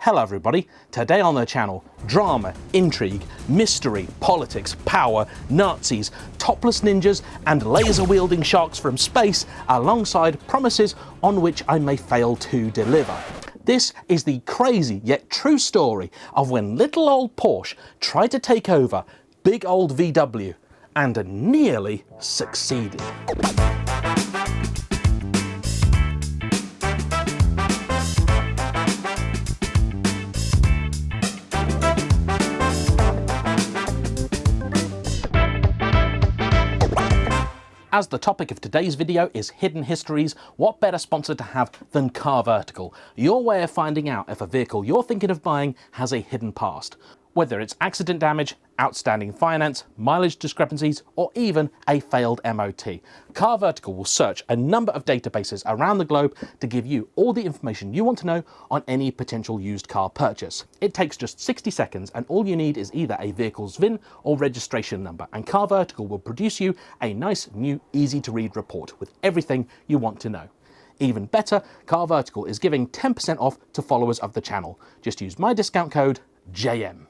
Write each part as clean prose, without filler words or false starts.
Hello everybody, today on the channel, drama, intrigue, mystery, politics, power, Nazis, topless ninjas and laser-wielding sharks from space, alongside promises on which I may fail to deliver. This is the crazy yet true story of when little old Porsche tried to take over big old VW and nearly succeeded. As the topic of today's video is hidden histories, what better sponsor to have than CarVertical, your way of finding out if a vehicle you're thinking of buying has a hidden past. Whether it's accident damage, outstanding finance, mileage discrepancies, or even a failed MOT. CarVertical will search a number of databases around the globe to give you all the information you want to know on any potential used car purchase. It takes just 60 seconds and all you need is either a vehicle's VIN or registration number, and CarVertical will produce you a nice, new, easy to read report with everything you want to know. Even better, CarVertical is giving 10% off to followers of the channel. Just use my discount code JAYEMM.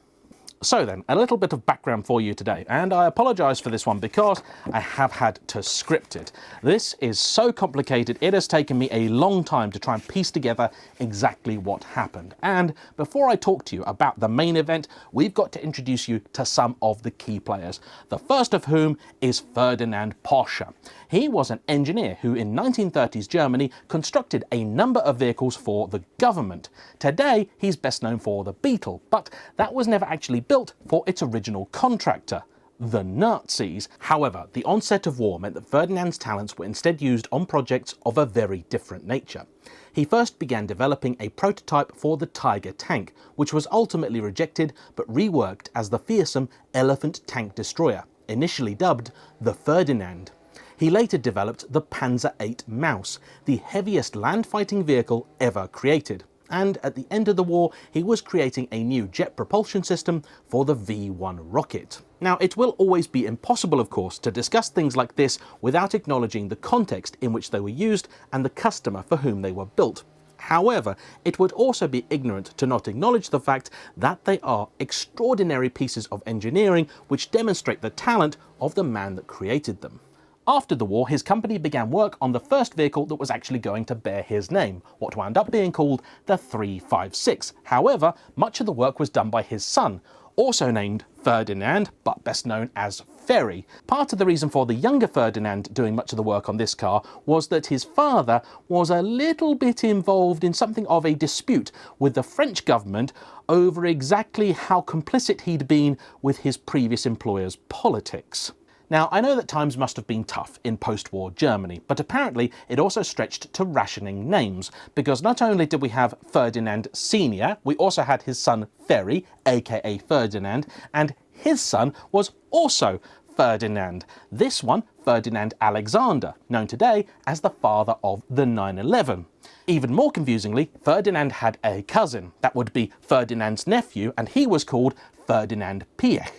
So then, a little bit of background for you today, and I apologise for this one because I have had to script it. This is so complicated, it has taken me a long time to try and piece together exactly what happened. And before I talk to you about the main event, we've got to introduce you to some of the key players. The first of whom is Ferdinand Porsche. He was an engineer who in 1930s Germany constructed a number of vehicles for the government. Today, he's best known for the Beetle, but that was never actually built for its original contractor, the Nazis. However, the onset of war meant that Ferdinand's talents were instead used on projects of a very different nature. He first began developing a prototype for the Tiger tank, which was ultimately rejected but reworked as the fearsome Elephant tank destroyer, initially dubbed the Ferdinand. He later developed the Panzer VIII Maus, the heaviest land-fighting vehicle ever created. And at the end of the war, he was creating a new jet propulsion system for the V1 rocket. Now, it will always be impossible, of course, to discuss things like this without acknowledging the context in which they were used and the customer for whom they were built. However, it would also be ignorant to not acknowledge the fact that they are extraordinary pieces of engineering which demonstrate the talent of the man that created them. After the war, his company began work on the first vehicle that was actually going to bear his name, what wound up being called the 356. However, much of the work was done by his son, also named Ferdinand, but best known as Ferry. Part of the reason for the younger Ferdinand doing much of the work on this car was that his father was a little bit involved in something of a dispute with the French government over exactly how complicit he'd been with his previous employer's politics. Now, I know that times must have been tough in post-war Germany, but apparently it also stretched to rationing names, because not only did we have Ferdinand Sr., we also had his son Ferry, aka Ferdinand, and his son was also Ferdinand. This one, Ferdinand Alexander, known today as the father of the 911. Even more confusingly, Ferdinand had a cousin. That would be Ferdinand's nephew, and he was called Ferdinand Piëch.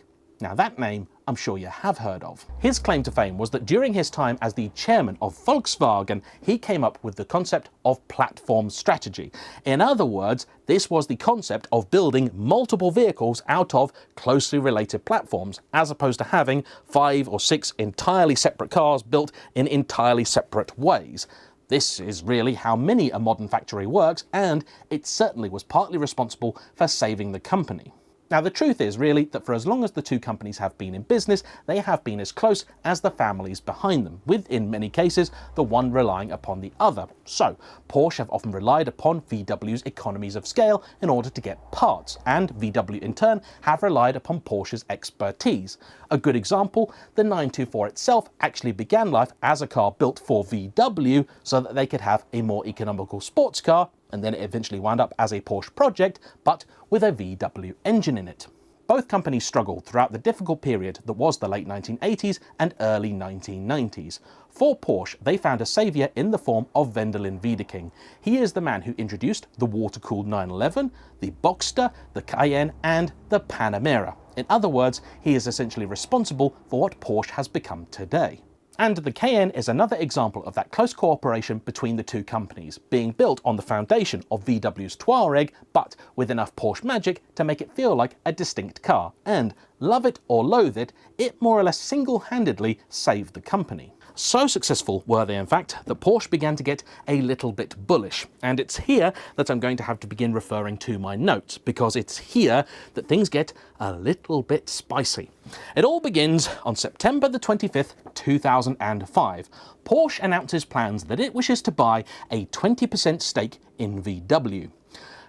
Now that name I'm sure you have heard of. His claim to fame was that during his time as the chairman of Volkswagen, he came up with the concept of platform strategy. In other words, this was the concept of building multiple vehicles out of closely related platforms, as opposed to having 5 or 6 entirely separate cars built in entirely separate ways. This is really how many a modern factory works, and it certainly was partly responsible for saving the company. Now, the truth is really that for as long as the two companies have been in business, they have been as close as the families behind them, with, in many cases, the one relying upon the other. So, Porsche have often relied upon VW's economies of scale in order to get parts, and VW in turn have relied upon Porsche's expertise. A good example, the 924 itself actually began life as a car built for VW so that they could have a more economical sports car, and then it eventually wound up as a Porsche project, but with a VW engine in it. Both companies struggled throughout the difficult period that was the late 1980s and early 1990s. For Porsche, they found a saviour in the form of Wendelin Wiedeking. He is the man who introduced the water-cooled 911, the Boxster, the Cayenne, and the Panamera. In other words, he is essentially responsible for what Porsche has become today. And the Cayenne is another example of that close cooperation between the two companies, being built on the foundation of VW's Touareg, but with enough Porsche magic to make it feel like a distinct car. And, love it or loathe it, it more or less single-handedly saved the company. So successful were they, in fact, that Porsche began to get a little bit bullish. And it's here that I'm going to have to begin referring to my notes, because it's here that things get a little bit spicy. It all begins on September the 25th, 2005. Porsche announces plans that it wishes to buy a 20% stake in VW.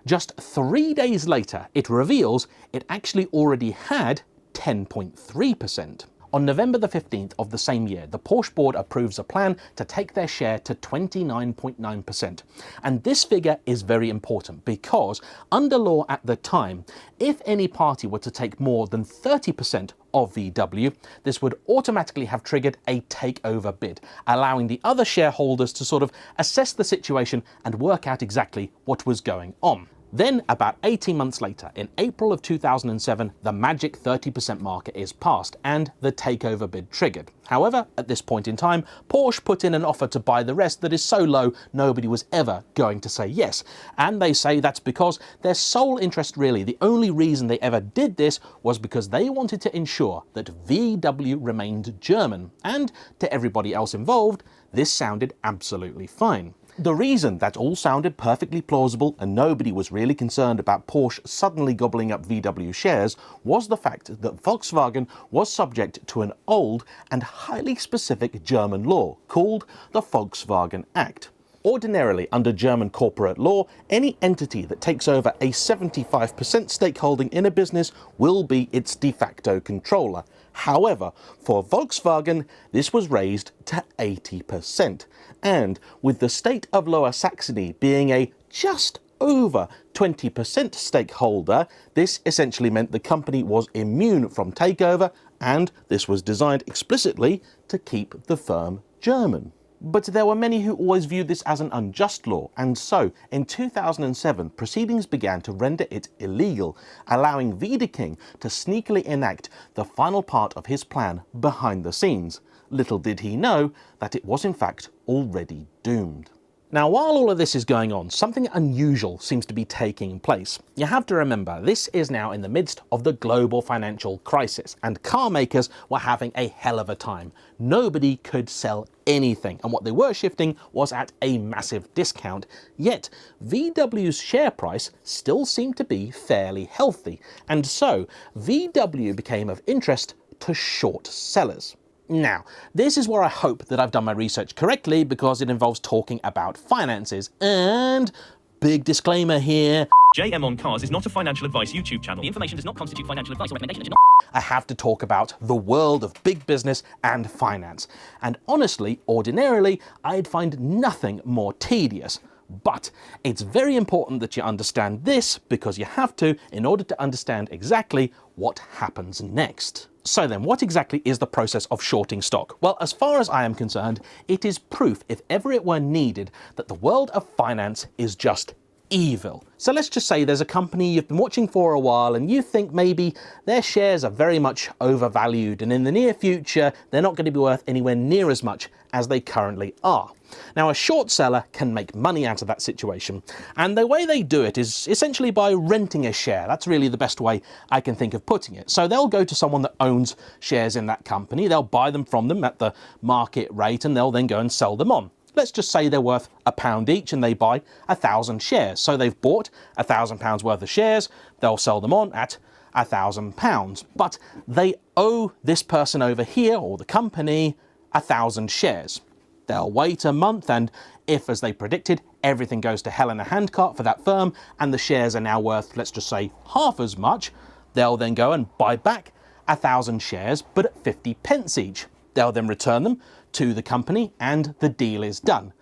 Just 3 days later, it reveals it actually already had 10.3%. On November the 15th of the same year, the Porsche board approves a plan to take their share to 29.9%. And this figure is very important because, under law at the time, if any party were to take more than 30% of VW, this would automatically have triggered a takeover bid, allowing the other shareholders to sort of assess the situation and work out exactly what was going on. Then, about 18 months later, in April of 2007, the magic 30% marker is passed and the takeover bid triggered. However, at this point in time, Porsche put in an offer to buy the rest that is so low nobody was ever going to say yes. And they say that's because their sole interest, really, the only reason they ever did this, was because they wanted to ensure that VW remained German. And to everybody else involved, this sounded absolutely fine. The reason that all sounded perfectly plausible and nobody was really concerned about Porsche suddenly gobbling up VW shares was the fact that Volkswagen was subject to an old and highly specific German law called the Volkswagen Act. Ordinarily, under German corporate law, any entity that takes over a 75% stakeholding in a business will be its de facto controller. However, for Volkswagen, this was raised to 80%. And with the state of Lower Saxony being a just over 20% stakeholder, this essentially meant the company was immune from takeover, and this was designed explicitly to keep the firm German. But there were many who always viewed this as an unjust law, and so in 2007 proceedings began to render it illegal, allowing Wiedeking to sneakily enact the final part of his plan behind the scenes. Little did he know that it was in fact already doomed. Now, while all of this is going on, something unusual seems to be taking place. You have to remember, this is now in the midst of the global financial crisis, and car makers were having a hell of a time. Nobody could sell anything, and what they were shifting was at a massive discount. Yet, VW's share price still seemed to be fairly healthy, and so VW became of interest to short sellers. Now, this is where I hope that I've done my research correctly, because it involves talking about finances, and big disclaimer here. JAYEMM on Cars is not a financial advice YouTube channel. The information does not constitute financial advice or recommendation. I have to talk about the world of big business and finance. And honestly, ordinarily, I'd find nothing more tedious. But it's very important that you understand this, because you have to in order to understand exactly what happens next. So then, what exactly is the process of shorting stock? Well, as far as I am concerned, it is proof, if ever it were needed, that the world of finance is just evil. So let's just say there's a company you've been watching for a while and you think maybe their shares are very much overvalued, and in the near future they're not going to be worth anywhere near as much as they currently are. Now, a short seller can make money out of that situation, and the way they do it is essentially by renting a share. That's really the best way I can think of putting it. So they'll go to someone that owns shares in that company, they'll buy them from them at the market rate, and they'll then go and sell them on. Let's just say they're worth £1 each and they buy 1,000 shares. So they've bought £1,000 worth of shares, they'll sell them on at £1,000. But they owe this person over here, or the company, 1,000 shares. They'll wait a month, and if, as they predicted, everything goes to hell in a handcart for that firm and the shares are now worth, let's just say, half as much, they'll then go and buy back 1,000 shares, but at 50p each. They'll then return them to the company and the deal is done.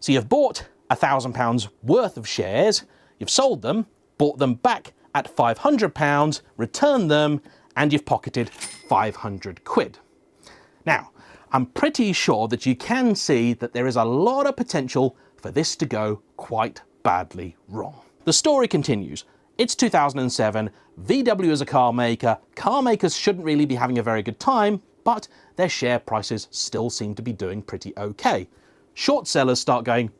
So you've bought £1,000 worth of shares, you've sold them, bought them back at £500, returned them, and you've pocketed 500 quid. Now, I'm pretty sure that you can see that there is a lot of potential for this to go quite badly wrong. The story continues. It's 2007, VW is a car maker, car makers shouldn't really be having a very good time, but their share prices still seem to be doing pretty okay. Short sellers start going,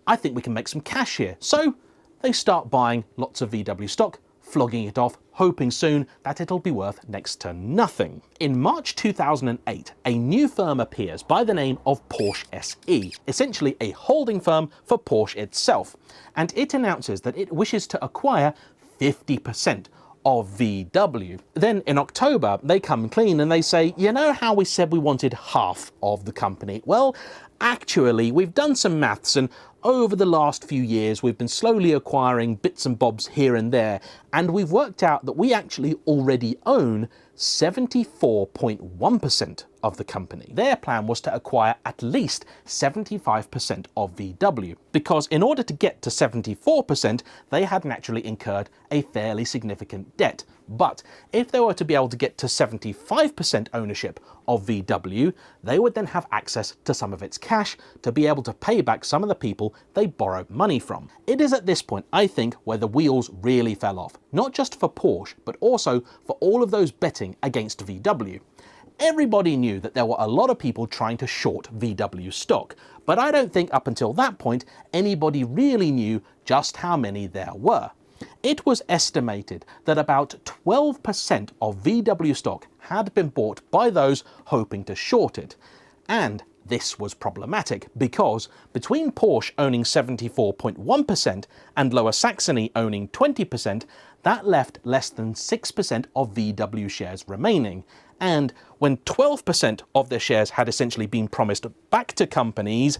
I think we can make some cash here. So they start buying lots of VW stock, flogging it off, hoping soon that it'll be worth next to nothing. In March 2008, a new firm appears by the name of Porsche SE, essentially a holding firm for Porsche itself, and it announces that it wishes to acquire 50% of VW. Then in October, they come clean and they say, you know how we said we wanted half of the company? Well, actually, we've done some maths, and over the last few years, we've been slowly acquiring bits and bobs here and there, and we've worked out that we actually already own 74.1% of the company. Their plan was to acquire at least 75% of VW, because in order to get to 74%, they had naturally incurred a fairly significant debt. But if they were to be able to get to 75% ownership of VW, they would then have access to some of its cash to be able to pay back some of the people they borrowed money from. It is at this point, I think, where the wheels really fell off, not just for Porsche, but also for all of those betting against VW. Everybody knew that there were a lot of people trying to short VW stock, but I don't think up until that point anybody really knew just how many there were. It was estimated that about 12% of VW stock had been bought by those hoping to short it. And this was problematic because between Porsche owning 74.1% and Lower Saxony owning 20%, that left less than 6% of VW shares remaining. And when 12% of their shares had essentially been promised back to companies,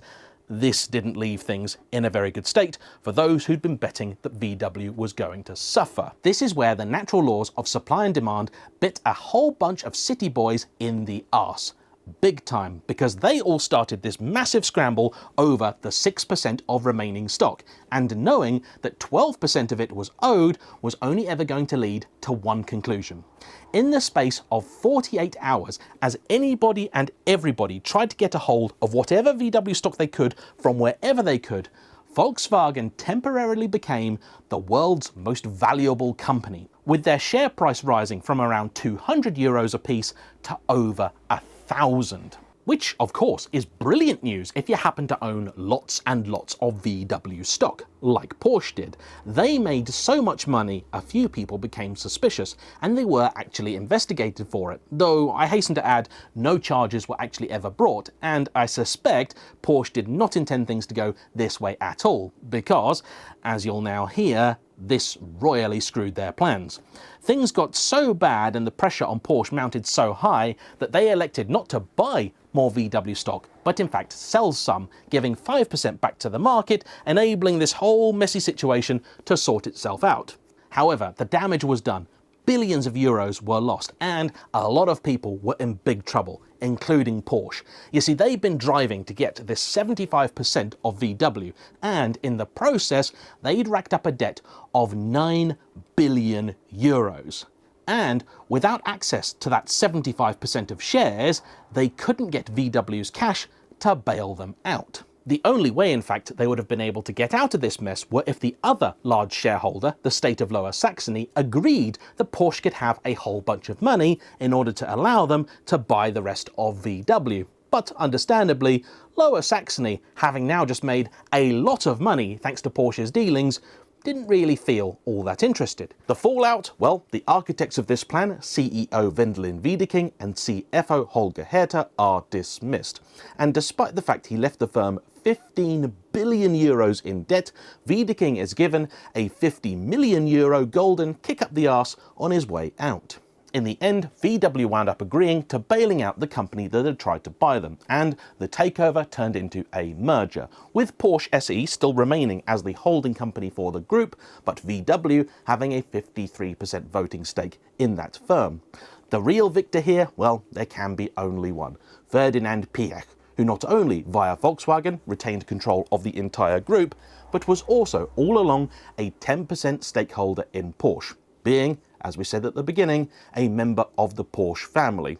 this didn't leave things in a very good state for those who'd been betting that VW was going to suffer. This is where the natural laws of supply and demand bit a whole bunch of city boys in the arse. Big time, because they all started this massive scramble over the 6% of remaining stock, and knowing that 12% of it was owed was only ever going to lead to one conclusion. In the space of 48 hours, as anybody and everybody tried to get a hold of whatever VW stock they could from wherever they could, Volkswagen temporarily became the world's most valuable company, with their share price rising from around €200 apiece to over 1,000. Which, of course, is brilliant news if you happen to own lots and lots of VW stock, like Porsche did. They made so much money, a few people became suspicious, and they were actually investigated for it. Though, I hasten to add, no charges were actually ever brought, and I suspect Porsche did not intend things to go this way at all, because, as you'll now hear, this royally screwed their plans. Things got so bad and the pressure on Porsche mounted so high that they elected not to buy more VW stock, but in fact sell some, giving 5% back to the market, enabling this whole messy situation to sort itself out. However, the damage was done. Billions of euros were lost, and a lot of people were in big trouble, including Porsche. You see, they'd been driving to get this 75% of VW, and in the process, they'd racked up a debt of 9 billion euros. And without access to that 75% of shares, they couldn't get VW's cash to bail them out. The only way, in fact, they would have been able to get out of this mess were if the other large shareholder, the state of Lower Saxony, agreed that Porsche could have a whole bunch of money in order to allow them to buy the rest of VW. But understandably, Lower Saxony, having now just made a lot of money thanks to Porsche's dealings, didn't really feel all that interested. The fallout? Well, the architects of this plan, CEO Wendelin Wiedeking and CFO Holger Herter, are dismissed. And despite the fact he left the firm 15 billion euros in debt, Wiedeking is given a 50 million euro golden kick up the arse on his way out. In the end, VW wound up agreeing to bailing out the company that had tried to buy them, and the takeover turned into a merger, with Porsche SE still remaining as the holding company for the group, but VW having a 53% voting stake in that firm. The real victor here? Well, there can be only one: Ferdinand Piëch, who not only via Volkswagen retained control of the entire group, but was also all along a 10% stakeholder in Porsche, being, as we said at the beginning, a member of the Porsche family.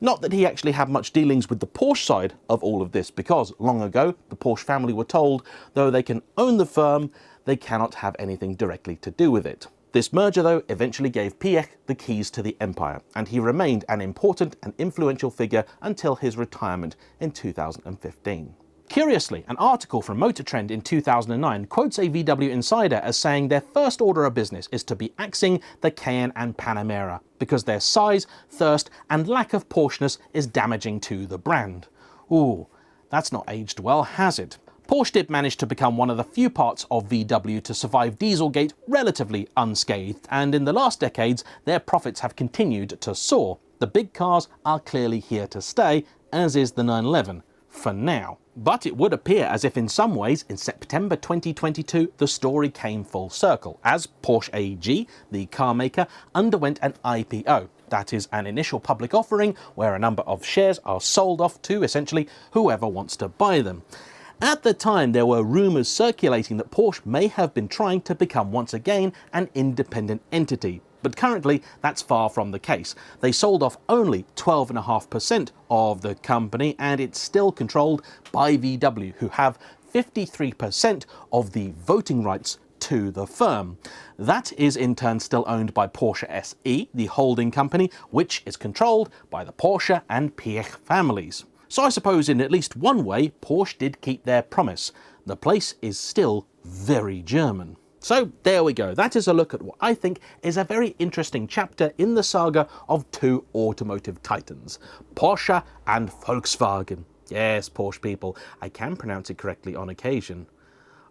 Not that he actually had much dealings with the Porsche side of all of this, because long ago the Porsche family were told, though they can own the firm, they cannot have anything directly to do with it. This merger, though, eventually gave Piëch the keys to the empire, and he remained an important and influential figure until his retirement in 2015. Curiously, an article from Motor Trend in 2009 quotes a VW insider as saying their first order of business is to be axing the Cayenne and Panamera because their size, thirst and lack of Porscheness is damaging to the brand. Ooh, that's not aged well, has it? Porsche did manage to become one of the few parts of VW to survive Dieselgate relatively unscathed, and in the last decades their profits have continued to soar. The big cars are clearly here to stay, as is the 911, for now. But it would appear as if in some ways, in September 2022, the story came full circle, as Porsche AG, the car maker, underwent an IPO. That is an initial public offering where a number of shares are sold off to, essentially, whoever wants to buy them. At the time, there were rumours circulating that Porsche may have been trying to become once again an independent entity. But currently, that's far from the case. They sold off only 12.5% of the company, and it's still controlled by VW, who have 53% of the voting rights to the firm. That is in turn still owned by Porsche SE, the holding company, which is controlled by the Porsche and Piëch families. So I suppose in at least one way, Porsche did keep their promise. The place is still very German. So there we go. That is a look at what I think is a very interesting chapter in the saga of two automotive titans, Porsche and Volkswagen. Yes, Porsche people, I can pronounce it correctly on occasion.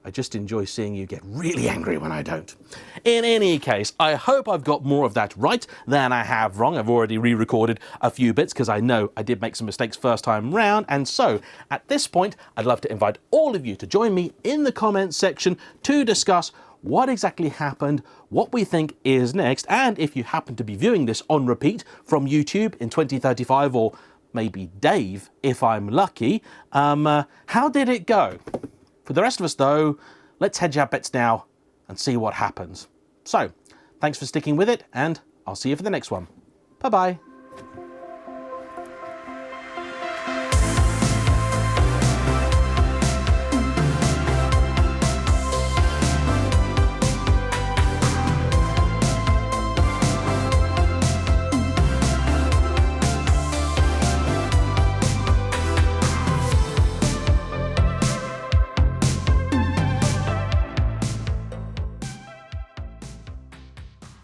I just enjoy seeing you get really angry when I don't. In any case, I hope I've got more of that right than I have wrong. I've already re-recorded a few bits because I know I did make some mistakes first time round. And so at this point, I'd love to invite all of you to join me in the comments section to discuss what exactly happened, what we think is next, and if you happen to be viewing this on repeat from YouTube in 2035, or maybe Dave, if I'm lucky, how did it go? For the rest of us, though, let's hedge our bets now and see what happens. So, thanks for sticking with it, and I'll see you for the next one. Bye-bye.